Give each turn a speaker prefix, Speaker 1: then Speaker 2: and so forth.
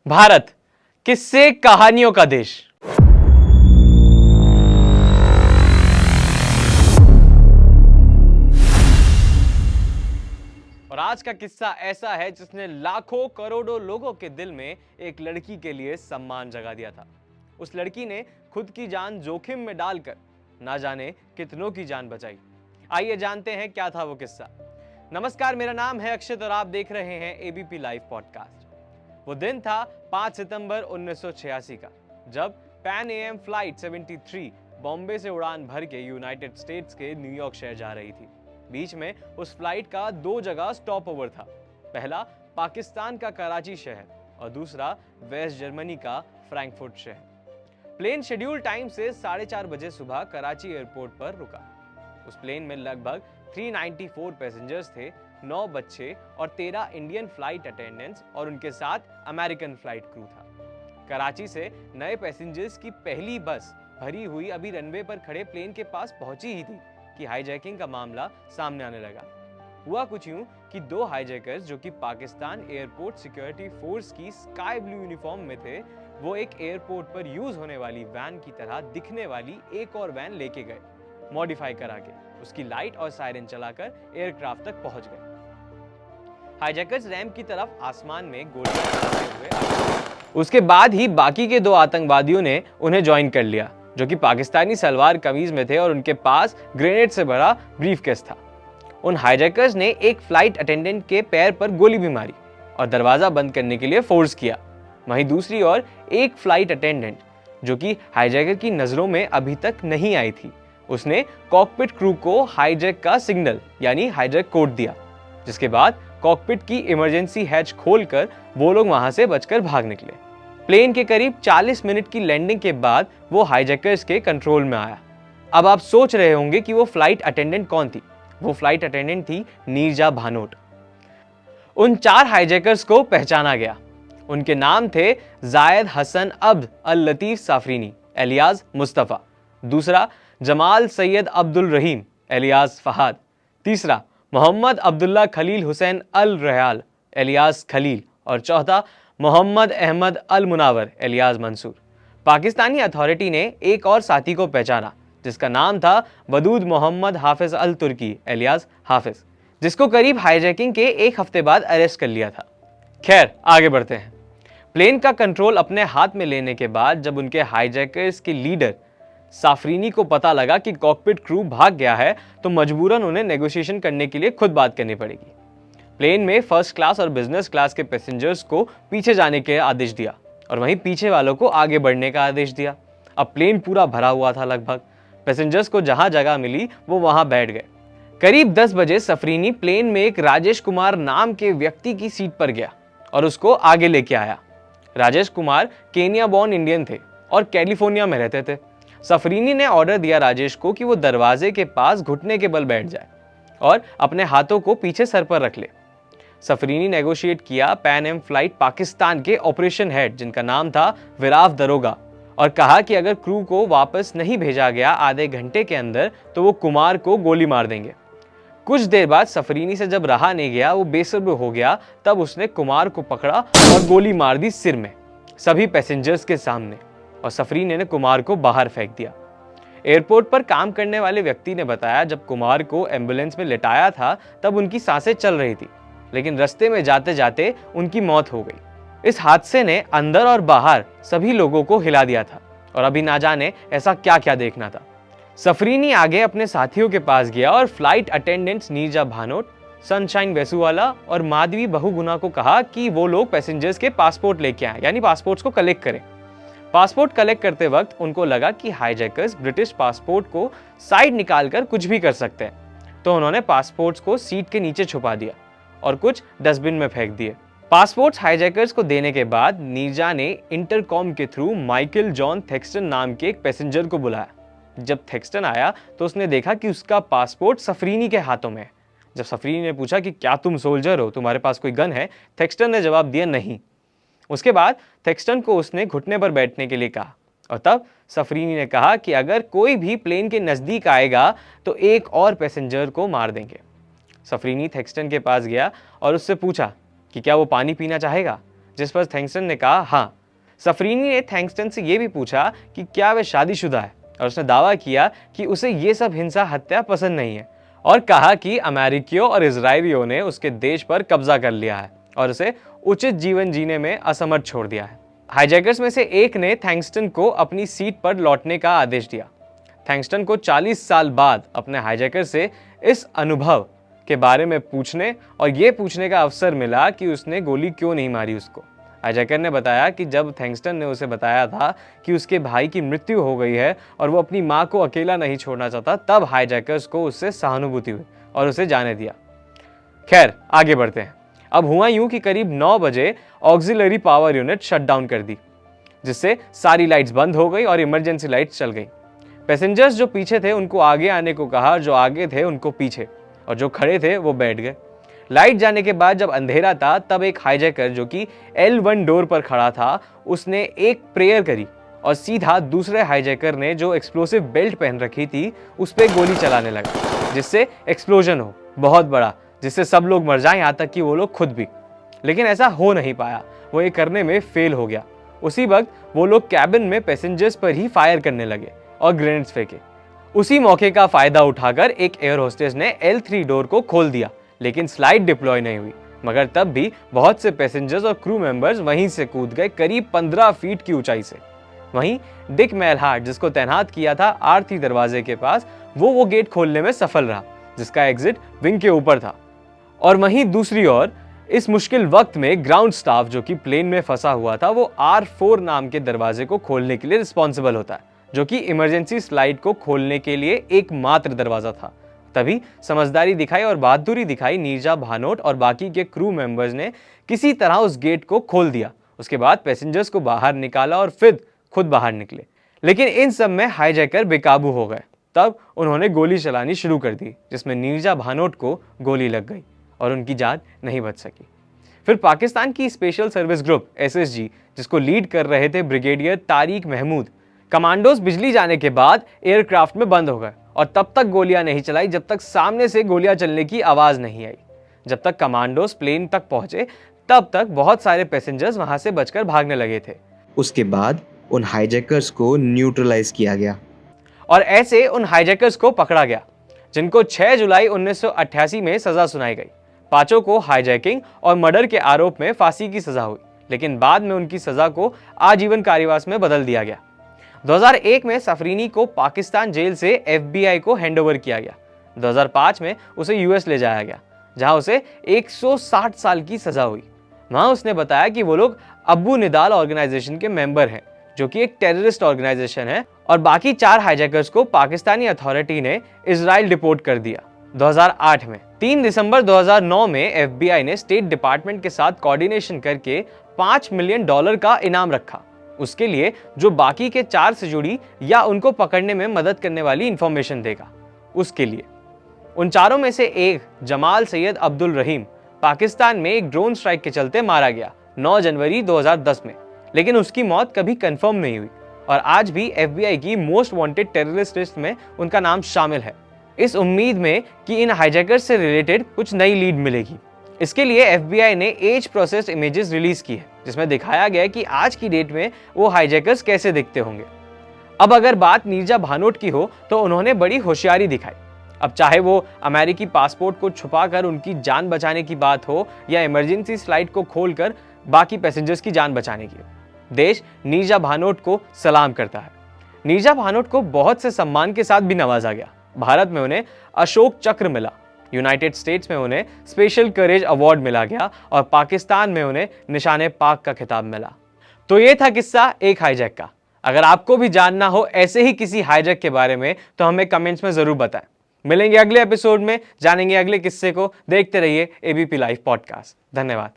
Speaker 1: भारत किस्से कहानियों का देश। और आज का किस्सा ऐसा है जिसने लाखों करोड़ों लोगों के दिल में एक लड़की के लिए सम्मान जगा दिया था। उस लड़की ने खुद की जान जोखिम में डालकर ना जाने कितनों की जान बचाई। आइए जानते हैं क्या था वो किस्सा। नमस्कार, मेरा नाम है अक्षित और आप देख रहे हैं एबीपी लाइव पॉडकास्ट। वो दिन था 5 सितंबर 1986 का, जब पैन एएम फ्लाइट 73 बॉम्बे से उड़ान भर के यूनाइटेड स्टेट्स के न्यूयॉर्क शहर जा रही थी। बीच में उस फ्लाइट का 2 जगह स्टॉप ओवर था। पहला पाकिस्तान का कराची शहर और दूसरा वेस्ट जर्मनी का फ्रैंकफर्ट शहर। प्लेन शेड्यूल टाइम से 4:30 बजे सुबह कराची एयरपोर्ट पर रुका। उस प्लेन में लगभग 394 पैसेंजर्स थे, 9 बच्चे और 13 इंडियन फ्लाइट अटेंडेंट्स और उनके साथ अमेरिकन फ्लाइट क्रू था। कराची से नए पैसेंजर्स की पहली बस भरी हुई अभी रनवे पर खड़े प्लेन के पास पहुंची ही थी कि हाईजैकिंग का मामला सामने आने लगा। हुआ कुछ यूं कि 2 हाईजैकर्स जो कि पाकिस्तान एयरपोर्ट सिक्योरिटी फोर्स की स्काई ब्लू यूनिफॉर्म में थे, वो एक एयरपोर्ट पर यूज होने वाली वैन की तरह दिखने वाली एक और वैन लेके गए, मॉडिफाई करा के। उसकी लाइट और सायरन चलाकर एयरक्राफ्ट तक पहुंच गए। हाईजैकर्स रैंप की तरफ आसमान में गोलियां चलाते हुए आगे। उसके बाद ही बाकी के 2 आतंकवादियों ने उन्हें ज्वाइन कर लिया, जो कि पाकिस्तानी सलवार कमीज में थे और उनके पास ग्रेनेड से भरा ब्रीफकेस था। उन हाईजैकर्स ने एक फ्लाइट अटेंडेंट के पैर पर गोली भी मारी और दरवाजा बंद करने के लिए फोर्स किया। वहीं दूसरी ओर एक फ्लाइट अटेंडेंट, जो कि हाईजैकर की नजरों में अभी तक नहीं आई थी, उसने कॉकपिट क्रू को हाईजैक का सिग्नल यानी हाईजैक कोड दिया, जिसके बाद कॉकपिट की इमरजेंसी हैच खोलकर वो लोग वहां से बचकर भाग निकले। प्लेन के करीब 40 मिनट की लैंडिंग के बाद वो हाईजैकर्स के कंट्रोल में आया। अब आप सोच रहे होंगे कि वो फ्लाइट अटेंडेंट कौन थी। वो फ्लाइट अटेंडेंट थी नीरजा भानोट। उन 4 हाईजैकर्स को पहचाना गया। उनके नाम थे जायद हसन अब्द अल लतीफ साफरीनी एलियास मुस्तफा, दूसरा जमाल सैयद अब्दुल रहीम एलियास फहाद, तीसरा मोहम्मद अब्दुल्ला खलील हुसैन अल रयाल एलियास खलील और चौथा मोहम्मद अहमद अल मुनावर एलियास मंसूर। पाकिस्तानी अथॉरिटी ने एक और साथी को पहचाना, जिसका नाम था वदूद मोहम्मद हाफिज अल तुर्की एलियास हाफिज, जिसको करीब हाईजैकिंग के 1 हफ्ते बाद अरेस्ट कर लिया था। खैर, आगे बढ़ते हैं। प्लेन का कंट्रोल अपने हाथ में लेने के बाद जब उनके हाईजैकर्स के लीडर साफरीनी को पता लगा कि कॉकपिट क्रू भाग गया है, तो मजबूरन उन्हें नेगोशिएशन करने के लिए खुद बात करनी पड़ेगी। प्लेन में फर्स्ट क्लास और बिजनेस क्लास के पैसेंजर्स को पीछे जाने के आदेश दिया और वहीं पीछे वालों को आगे बढ़ने का आदेश दिया। अब प्लेन पूरा भरा हुआ था लगभग। पैसेंजर्स को जहां जगह मिली वो वहां बैठ गए। करीब 10 बजे सफरीनी प्लेन में एक राजेश कुमार नाम के व्यक्ति की सीट पर गया और उसको आगे लेके आया। Rajesh Kumar Kenya born Indian थे और कैलिफोर्निया में रहते थे। सफरीनी ने ऑर्डर दिया राजेश को कि वो दरवाजे के पास घुटने के बल बैठ जाए और अपने हाथों को पीछे सर पर रख ले। सफरीनी नेगोशिएट किया पैन एम फ्लाइट पाकिस्तान के ऑपरेशन हेड, जिनका नाम था विराफ दरोगा, और कहा कि अगर क्रू को वापस नहीं भेजा गया आधे घंटे के अंदर तो वो कुमार को गोली मार देंगे। कुछ देर बाद सफरीनी से जब रहा नहीं गया, वो बेसब्र हो गया, तब उसने कुमार को पकड़ा और गोली मार दी सिर में, सभी पैसेंजर्स के सामने, और सफरीनी ने कुमार को बाहर फेंक दिया। एयरपोर्ट पर काम करने वाले व्यक्ति ने बताया, जब कुमार को एम्बुलेंस में लेटाया था तब उनकी सांसें चल रही थी, लेकिन रास्ते में जाते जाते उनकी मौत हो गई। इस हादसे ने अंदर और बाहर सभी लोगों को हिला दिया था और अभी ना जाने ऐसा क्या क्या देखना था। सफरीनी आगे अपने साथियों के पास गया और flight attendants Neerja Bhanot, Sunshine Vesuvala और माधवी बहुगुना को कहा कि वो लोग पैसेंजर्स के पासपोर्ट लेके आए, यानी पासपोर्ट्स को कलेक्ट करें। पासपोर्ट कलेक्ट करते वक्त उनको लगा कि हाईजैकर्स ब्रिटिश पासपोर्ट को साइड निकालकर कुछ भी कर सकते हैं, तो उन्होंने पासपोर्ट्स को सीट के नीचे छुपा दिया और कुछ डस्टबिन में फेंक दिए। पासपोर्ट्स हाईजैकर्स को देने के बाद नीरजा ने इंटरकॉम के थ्रू माइकल जॉन थेक्सटन नाम के एक पैसेंजर को बुलाया। जब थेक्सटन आया तो उसने देखा कि उसका पासपोर्ट सफरीनी के हाथों में है। जब सफरीनी ने पूछा कि क्या तुम सोल्जर हो, तुम्हारे पास कोई गन है, थेक्सटन ने जवाब दिया नहीं। उसके बाद थेक्सटन को उसने घुटने पर बैठने के लिए कहा और तब सफरीनी ने कहा कि अगर कोई भी प्लेन के नजदीक आएगा तो एक और पैसेंजर को मार देंगे। सफरीनी थेक्सटन के पास गया और उससे पूछा कि क्या वो पानी पीना चाहेगा। जिस पर थैंक्सटन ने कहा हाँ। सफरीनी ने थैंक्सटन से यह भी पूछा कि क्या वह शादीशुदा है, और उसने दावा किया कि उसे ये सब हिंसा हत्या पसंद नहीं है, और कहा कि अमेरिकियों और इजरायलियों ने उसके देश पर कब्जा कर लिया है और उसे उचित जीवन जीने में असमर्थ छोड़ दिया है। हाईजैकर्स में से एक ने थैंक्सटन को अपनी सीट पर लौटने का आदेश दिया। थैंक्सटन को 40 साल बाद अपने हाईजैकर से इस अनुभव के बारे में पूछने और ये पूछने का अवसर मिला कि उसने गोली क्यों नहीं मारी उसको। हाईजैकर ने बताया कि जब थैंक्सटन ने उसे बताया था कि उसके भाई की मृत्यु हो गई है और वो अपनी मां को अकेला नहीं छोड़ना चाहता, तब हाईजैकर्स को उससे सहानुभूति हुई और उसे जाने दिया। खैर, आगे बढ़ते हैं। अब हुआ यूं कि करीब 9 बजे auxiliary power unit shut down कर दी, जिससे सारी लाइट्स बंद हो गई और इमरजेंसी लाइट्स चल गई। पैसेंजर्स जो पीछे थे उनको आगे आने को कहा, जो आगे थे उनको पीछे, और जो खड़े थे वो बैठ गए। लाइट जाने के बाद जब अंधेरा था, तब एक हाईजैकर जो कि L1 डोर पर खड़ा था, उसने एक प्रेयर करी और सीधा दूसरे हाईजैकर ने जो एक्सप्लोसिव बेल्ट पहन रखी थी उस पर गोली चलाने लगा, जिससे एक्सप्लोजन हो बहुत बड़ा, जिससे सब लोग मर जाएं, यहाँ तक कि वो लोग खुद भी। लेकिन ऐसा हो नहीं पाया, वो ये करने में फेल हो गया। उसी वक्त वो लोग कैबिन में पैसेंजर्स पर ही फायर करने लगे और ग्रेनेड्स फेंके। उसी मौके का फायदा उठाकर एक एयर होस्टेस ने L3 डोर को खोल दिया, लेकिन स्लाइड डिप्लॉय नहीं हुई। मगर तब भी बहुत से पैसेंजर्स और क्रू मेंबर्स वहीं से कूद गए, करीब 15 फीट की ऊंचाई से। वहीं डिक मेलहार्ट, जिसको तैनात किया था R3 दरवाजे के पास, वो गेट खोलने में सफल रहा, जिसका एग्जिट विंग के ऊपर था। और वहीं दूसरी ओर इस मुश्किल वक्त में ग्राउंड स्टाफ जो कि प्लेन में फंसा हुआ था, वो R4 नाम के दरवाजे को खोलने के लिए रिस्पॉन्सिबल होता है, जो कि इमरजेंसी स्लाइड को खोलने के लिए एकमात्र दरवाजा था। तभी समझदारी दिखाई और बहादुरी दिखाई नीरजा भानोट और बाकी के क्रू मेंबर्स ने किसी तरह उस गेट को खोल दिया। उसके बाद पैसेंजर्स को बाहर निकाला और फिर खुद बाहर निकले। लेकिन इन सब में हाईजैकर बेकाबू हो गए। तब उन्होंने गोली चलानी शुरू कर दी, जिसमें नीरजा भानोट को गोली लग गई और उनकी जान नहीं बच सकी। फिर पाकिस्तान की स्पेशल सर्विस ग्रुप SSG, जिसको लीड कर रहे थे ब्रिगेडियर तारिक महमूद, कमांडोज बिजली जाने के बाद एयरक्राफ्ट में बंद हो गए और तब तक गोलियां नहीं चलाई जब तक सामने से गोलियां चलने की आवाज नहीं आई। जब तक कमांडोज प्लेन तक पहुंचे, तब तक बहुत सारे पैसेंजर्स वहां से बचकर भागने लगे थे।
Speaker 2: उसके बाद उन हाईजैकर्स को न्यूट्रलाइज किया गया
Speaker 1: और ऐसे उन हाईजैकर्स को पकड़ा गया, जिनको 6 जुलाई 1988 में सजा सुनाई गई। 5 को हाईजैकिंग और मर्डर के आरोप में फांसी की सजा हुई, लेकिन बाद में उनकी सजा को आजीवन कारावास में बदल दिया गया। 2001 में सफरीनी को पाकिस्तान जेल से FBI को हैंडओवर किया गया। 2005 में उसे US ले जाया गया, जहां उसे 160 साल की सजा हुई। वहां उसने बताया कि वो लोग अबू निदाल ऑर्गेनाइजेशन के मेंबर हैं, जो कि एक टेररिस्ट ऑर्गेनाइजेशन है, और बाकी 4 हाईजैकर्स को पाकिस्तानी अथॉरिटी ने इजराइल डिपोर्ट कर दिया। 2008 में 3 दिसंबर 2009 में FBI ने स्टेट डिपार्टमेंट के साथ कोऑर्डिनेशन करके $5 मिलियन का इनाम रखा, उसके लिए जो बाकी के 4 से जुड़ी या उनको पकड़ने में मदद करने वाली इंफॉर्मेशन देगा। उसके लिए उन चारों में से एक, जमाल सैयद अब्दुल रहीम, पाकिस्तान में एक ड्रोन स्ट्राइक के चलते मारा गया 9 जनवरी 2010 में, लेकिन उसकी मौत कभी कंफर्म नहीं हुई और आज भी FBI की मोस्ट वांटेड टेररिस्ट लिस्ट में उनका नाम शामिल है, इस उम्मीद में कि इन हाईजैकर्स से रिलेटेड कुछ नई लीड मिलेगी। इसके लिए FBI ने एज प्रोसेस इमेजेस रिलीज की है, जिसमें दिखाया गया है कि आज की डेट में वो हाईजैकर्स कैसे दिखते होंगे। अब अगर बात नीरजा भानोट की हो, तो उन्होंने बड़ी होशियारी दिखाई। अब चाहे वो अमेरिकी पासपोर्ट को छुपाकर उनकी जान बचाने की बात हो या इमरजेंसी स्लाइड को खोलकर बाकी पैसेंजर्स की जान बचाने की, देश नीरजा भानोट को सलाम करता है। नीरजा भानोट को बहुत से सम्मान के साथ भी नवाजा गया। भारत में उन्हें अशोक चक्र मिला, यूनाइटेड स्टेट्स में उन्हें स्पेशल करेज अवार्ड मिला गया और पाकिस्तान में उन्हें निशाने पाक का खिताब मिला। तो ये था किस्सा एक हाईजैक का। अगर आपको भी जानना हो ऐसे ही किसी हाईजैक के बारे में, तो हमें कमेंट्स में जरूर बताएं। मिलेंगे अगले एपिसोड में, जानेंगे अगले किस्से को। देखते रहिए ABP लाइव पॉडकास्ट। धन्यवाद।